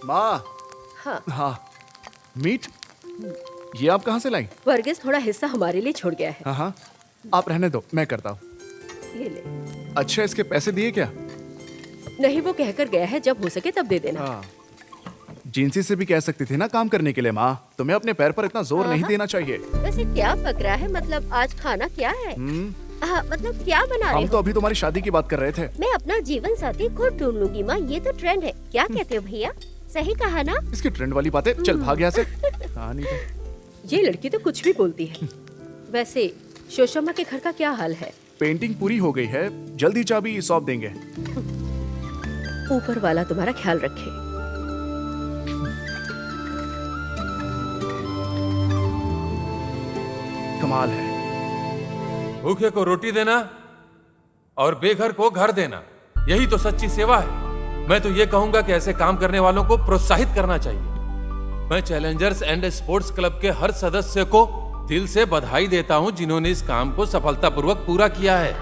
माँ। हाँ। हाँ, मीट ये आप कहाँ से लाई? वर्गीस थोड़ा हिस्सा हमारे लिए छोड़ गया है। हाँ हाँ, आप रहने दो, मैं करता हूँ। ये ले। अच्छा, इसके पैसे दिए क्या? नहीं, वो कहकर गया है जब हो सके तब दे देना। हाँ, जिंसी से भी कह सकती थी ना काम करने के लिए। माँ, तुम्हें अपने पैर पर इतना जोर नहीं देना चाहिए। वैसे क्या पक रहा है? मतलब आज खाना क्या है? मतलब क्या बना रहे हम हो? तो अभी तुम्हारी शादी की बात कर रहे थे। मैं अपना जीवन साथी खुद ढूंढ लूंगी माँ, ये तो ट्रेंड है। क्या कहते हो भैया? सही कहा ना? इसकी ट्रेंड वाली बातें, चल भाग यहाँ से। कहानी तो ये लड़की तो कुछ भी बोलती है। वैसे शोशम्मा के घर का क्या हाल है? पेंटिंग पूरी हो गई है, जल्दी चाबी सौंप देंगे। ऊपर वाला तुम्हारा ख्याल रखे। कमाल है। भूखे को रोटी देना और बेघर को घर देना, यही तो सच्ची सेवा है। मैं तो ये कहूंगा कि ऐसे काम करने वालों को प्रोत्साहित करना चाहिए। मैं चैलेंजर्स एंड स्पोर्ट्स क्लब के हर सदस्य को दिल से बधाई देता हूं जिन्होंने इस काम को सफलतापूर्वक पूरा किया है।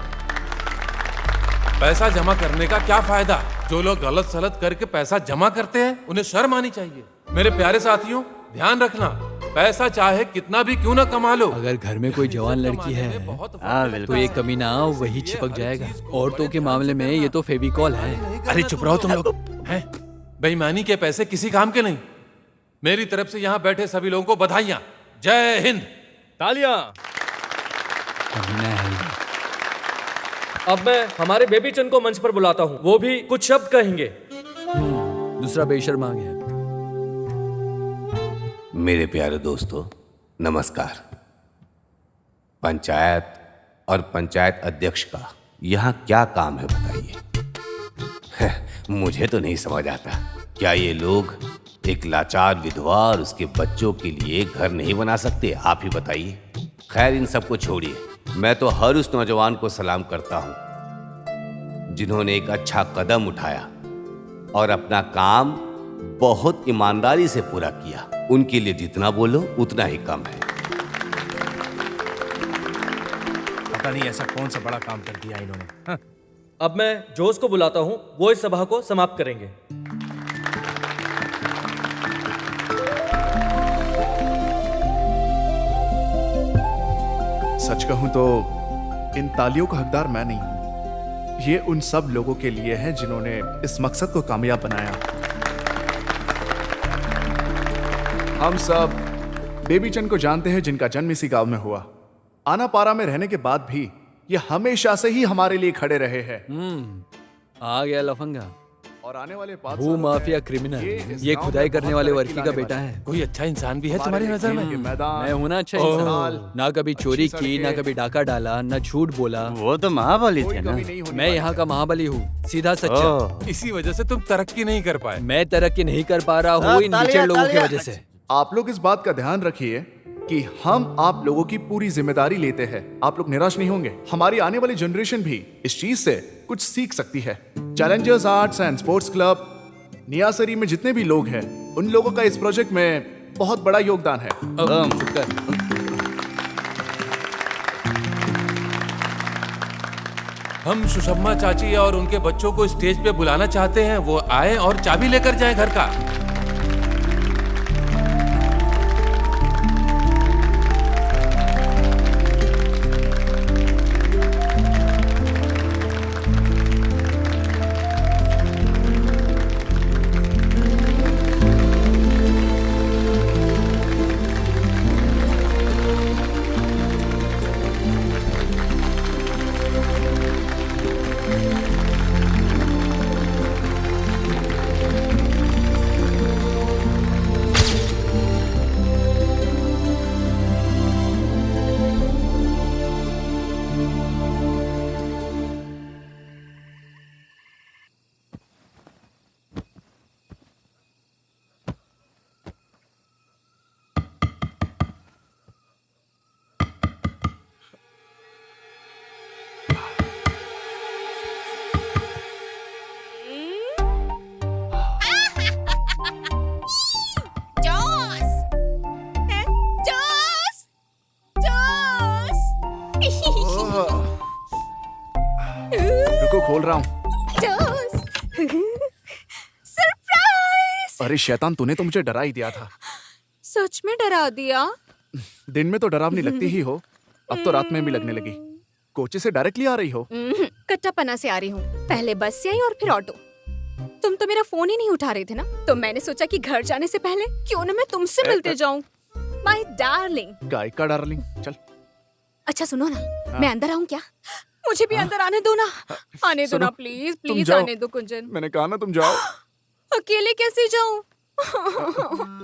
पैसा जमा करने का क्या फायदा? जो लोग गलत सलत करके पैसा जमा करते हैं उन्हें शर्म आनी चाहिए। मेरे प्यारे साथियों, ध्यान रखना, पैसा चाहे कितना भी क्यों ना कमा लो, अगर घर में कोई जवान लड़की है तो ये कमीना वही चिपक जाएगा। औरतों के मामले में ये तो फेविकॉल है। अरे चुप रहो तुम लोग। हैं? बेईमानी के पैसे किसी काम के नहीं। मेरी तरफ से यहाँ बैठे सभी लोगों को बधाइयाँ। जय हिंद। तालियां। कमीना है ये। अब मैं हमारे बेबी चंद को मंच पर बुलाता हूँ, वो भी कुछ शब्द कहेंगे। दूसरा बेशर्म आ गया। मेरे प्यारे दोस्तों, नमस्कार। पंचायत और पंचायत अध्यक्ष का यहाँ क्या काम है बताइए। मुझे तो नहीं समझ आता। क्या ये लोग एक लाचार विधवा और उसके बच्चों के लिए घर नहीं बना सकते? आप ही बताइए। खैर, इन सबको छोड़िए। मैं तो हर उस नौजवान को सलाम करता हूं जिन्होंने एक अच्छा कदम उठाया और अपना काम बहुत ईमानदारी से पूरा किया। उनके लिए जितना बोलो उतना ही कम है। पता नहीं ऐसा कौन सा बड़ा काम कर दिया इन्होंने। हाँ। अब मैं जोश को बुलाता हूँ, वो इस सभा को समाप्त करेंगे। सच कहूं तो इन तालियों का हकदार मैं नहीं हूं। ये उन सब लोगों के लिए है जिन्होंने इस मकसद को कामयाब बनाया। हम सब बेबी चंद को जानते हैं, जिनका जन्म इसी गांव में हुआ। आना पारा में रहने के बाद भी ये हमेशा से ही हमारे लिए खड़े रहे हैं। आ गया लफंगा और आने वाले 5 भू सालों माफिया में क्रिमिनल। इस ये गांव खुदाई में करने बहुत वाले तरक्की वर्की का लाने बेटा वाला है। कोई अच्छा इंसान भी है हमारे तुम्हारी नजर खेल में? के मैदान, मैं हूं ना अच्छा अच्छी इंसान। सड़क, ना कभी चोरी अच्छी की, ना सड़कें, कभी डाका डाला, ना झूठ बोला। वो तो महाबली कोई थे ना। कमी नहीं होने मैं वाली यहाँ है। का महाबली हूँ, सीधा सच्चा। इसी वजह से तुम तरक्की नहीं कर पाए। मैं तरक्की नहीं कर पा रहा हूँ इन नीचे लोगों की वजह से। आप लोग इस बात का ध्यान रखिए कि हम आप लोगों की पूरी जिम्मेदारी लेते हैं। आप लोग निराश नहीं होंगे। हमारी आने वाली जनरेशन भी इस चीज से कुछ सीख सकती है। Challengers arts and sports club, Niyasari में जितने भी लोग हैं, उन लोगों का इस प्रोजेक्ट में बहुत बड़ा योगदान है। चुप कर। हम सुषमा चाची और उनके बच्चों को स्टेज पे बुलाना चाहते हैं। वो आए और चाबी लेकर जाएं घर का। रुको, खोल रहा हूँ। सरप्राइज! अरे शैतान, तूने तो मुझे डरा ही दिया था। सच में डरा दिया? दिन में तो डरावनी लगती ही हो, अब तो रात में भी लगने लगी। कोची से डायरेक्टली आ रही हो? कट्टापना से आ रही हूँ। पहले बस से आई और फिर ऑटो। तुम तो मेरा फोन ही नहीं उठा रहे थे ना, तो मैंने सोचा कि घर जाने से पहले क्यों ना मैं तुमसे मिलते जाऊं। My darling. गाय का डार्लिंग, चल। अच्छा सुनो ना, मैं अंदर आऊं क्या? मुझे भी अंदर आने दो ना। आने दो ना प्लीज, तुम प्लीज जाओ। आने दो कुंजन। मैंने कहा ना तुम जाओ। अकेले कैसे जाऊं?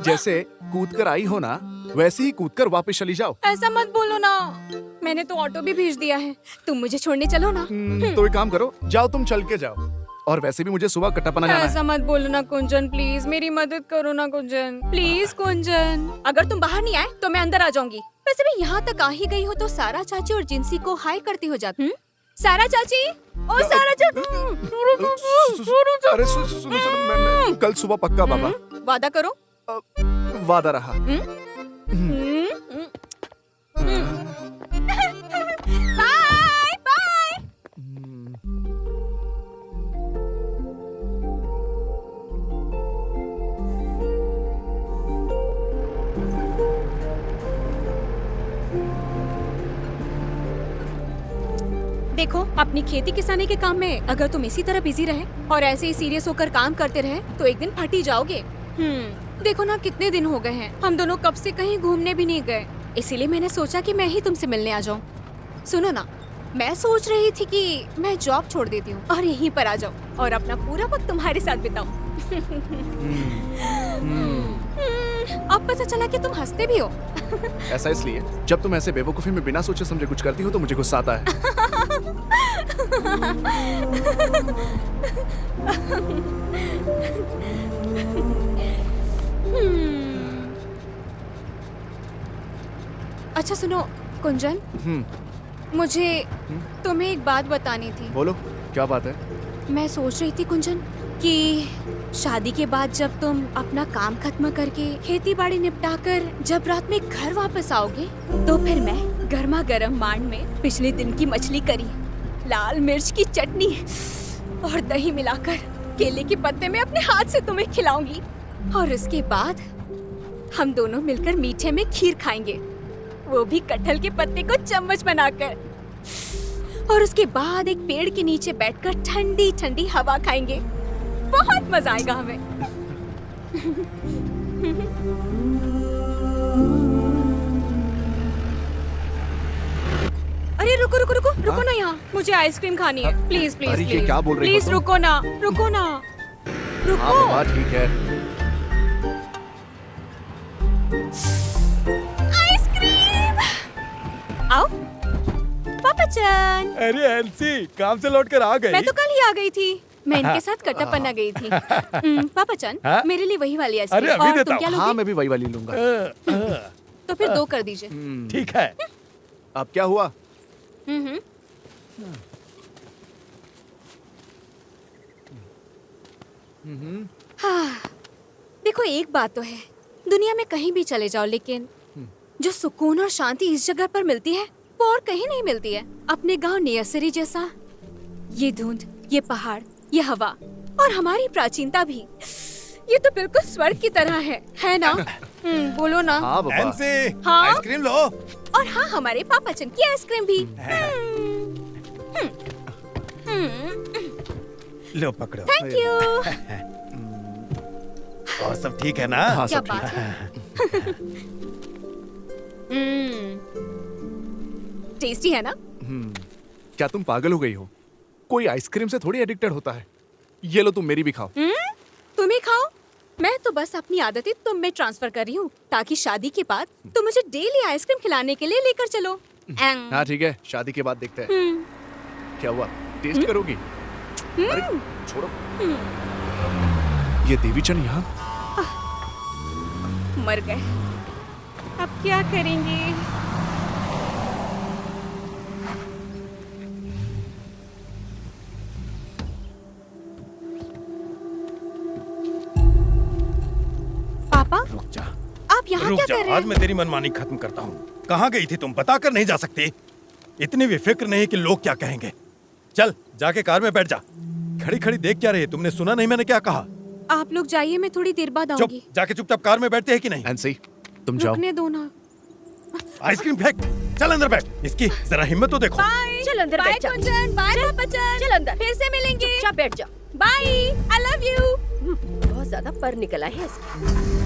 जैसे कूद कर आई हो ना, वैसे ही कूद कर वापस चली जाओ। ऐसा मत बोलो ना, मैंने तो ऑटो भी भेज दिया है। तुम मुझे छोड़ने चलो ना। तो एक काम करो, जाओ तुम, चल के जाओ। और वैसे भी मुझे सुबह कट्टापना जाना है। ऐसा मत बोलो ना कुंजन, प्लीज मेरी मदद करो ना कुंजन, प्लीज कुंजन। अगर तुम बाहर नहीं आए तो मैं अंदर आ जाऊंगी। वैसे भी यहाँ तक आ ही गई हो तो सारा चाची और जिंसी को हाय करती हो जाती। सारा चाची, ओ सारा चाची। अरे सुनो, मैं कल सुबह पक्का बाबा। वादा करो। वादा रहा। Bye bye. देखो, अपनी खेती किसानी के काम में अगर तुम इसी तरह बिजी रहे और ऐसे ही सीरियस होकर काम करते रहे तो एक दिन फट ही जाओगे। देखो ना, कितने दिन हो गए हैं हम दोनों कब से कहीं घूमने भी नहीं गए। इसीलिए मैंने सोचा कि मैं ही तुमसे मिलने आ जाऊं। सुनो ना, मैं सोच रही थी कि मैं जॉब छोड़ देती हूँ और यहीं पर आ जाऊं और अपना पूरा वक्त तुम्हारे साथ बिताऊं। अब पता चला कि तुम हंसते भी हो। ऐसा इसलिए, जब तुम ऐसे बेवकूफी में बिना सोचे समझे कुछ करती हो तो मुझे गुस्सा आता है। अच्छा सुनो कुंजन, मुझे तुम्हें एक बात बतानी थी। बोलो, क्या बात है? मैं सोच रही थी कुंजन कि शादी के बाद जब तुम अपना काम खत्म करके खेती बाड़ी निपटा कर जब रात में घर वापस आओगे तो फिर मैं गर्मा गर्म मांड में पिछले दिन की मछली करी, लाल मिर्च की चटनी और दही मिलाकर केले के पत्ते में अपने हाथ से तुम्हें खिलाऊंगी। और उसके बाद हम दोनों मिलकर मीठे में खीर खाएंगे, वो भी कटहल के पत्ते को चम्मच बनाकर। और उसके बाद एक पेड़ के नीचे बैठकर ठंडी ठंडी हवा खाएंगे। बहुत मजा आएगा हमें। अरे रुको रुको रुको रुको ना, यहाँ मुझे आइसक्रीम खानी है। प्लीज प्लीज अरे ये प्लीज क्या बोल रही हो प्लीज तुम? रुको ना, रुको ना, हाँ रुको। बाबा, ठीक है। आइसक्रीम आओ पापा चन। अरे एलसी, काम से लौट कर आ गई? मैं तो कल ही आ गई थी, मैं इनके साथ कट्टापन्ना गई थी। पापा चन, मेरे लिए वही वाली आइसक्रीम। अरे अभी और देता तुम क्या हूँ। लोगे? हाँ, मैं भी वही वाली लूंगा। तो फिर 2 कर दीजिए। ठीक है। अब क्या हुआ? हाँ, देखो एक बात तो है, दुनिया में कहीं भी चले जाओ लेकिन जो सुकून और शांति इस जगह पर मिलती है वो और कहीं नहीं मिलती है। अपने गांव नियसरी जैसा, ये धुंध, ये पहाड़, ये हवा और हमारी प्राचीनता भी, ये तो बिल्कुल स्वर्ग की तरह है ना? बोलो ना। हाँ बाबा। एलसी, हाँ? आइसक्रीम लो। और हाँ, हमारे पापा चन की आइसक्रीम भी। लो पकड़ो। Thank you. और सब ठीक है ना? हाँ, क्या सब बात ठीक है। टेस्टी है ना? क्या तुम पागल हो गई हो? कोई आइसक्रीम से थोड़ी एडिक्टेड होता है। ये लो, तुम मेरी भी खाओ। तुम ही खाओ, मैं तो बस अपनी आदतें तुम में ट्रांसफर कर रही हूँ ताकि शादी के बाद तुम मुझे डेली आइसक्रीम खिलाने के लिए लेकर चलो। हाँ ठीक है, शादी के बाद देखते हैं। क्या हुआ, टेस्ट करोगी? अरे छोड़ो। ये देवीचंद यहाँ? मर गए, अब क्या करेंगे? पापा, रुक जा, आप यहाँ रुक क्या जा। कर रहे आज हैं? मैं तेरी मनमानी खत्म करता हूँ। कहाँ गई थी तुम? बता कर नहीं जा सकती? इतनी भी फिक्र नहीं कि लोग क्या कहेंगे। चल, जाके कार में बैठ जा। खड़ी खड़ी देख क्या रही? तुमने सुना नहीं मैंने क्या कहा? आप लोग जाइए, मैं थोड़ी देर बाद चुप, आऊंगी। जाके चुपचाप कार में बैठते हैं कि नहीं? एनसी, तुम जाओ। रुकने दो ना। आइसक्रीम फेंक, चल अंदर बैठ। इसकी जरा हिम्मत तो देखो। बाय। चल अंदर बाय बैठ जा। कुंजन, बाय पापाचन। चल अंदर। फिर से मिलेंगे। चुपचाप बैठ जा। Bye, I love you. बहुत ज्यादा पर निकला है इसका।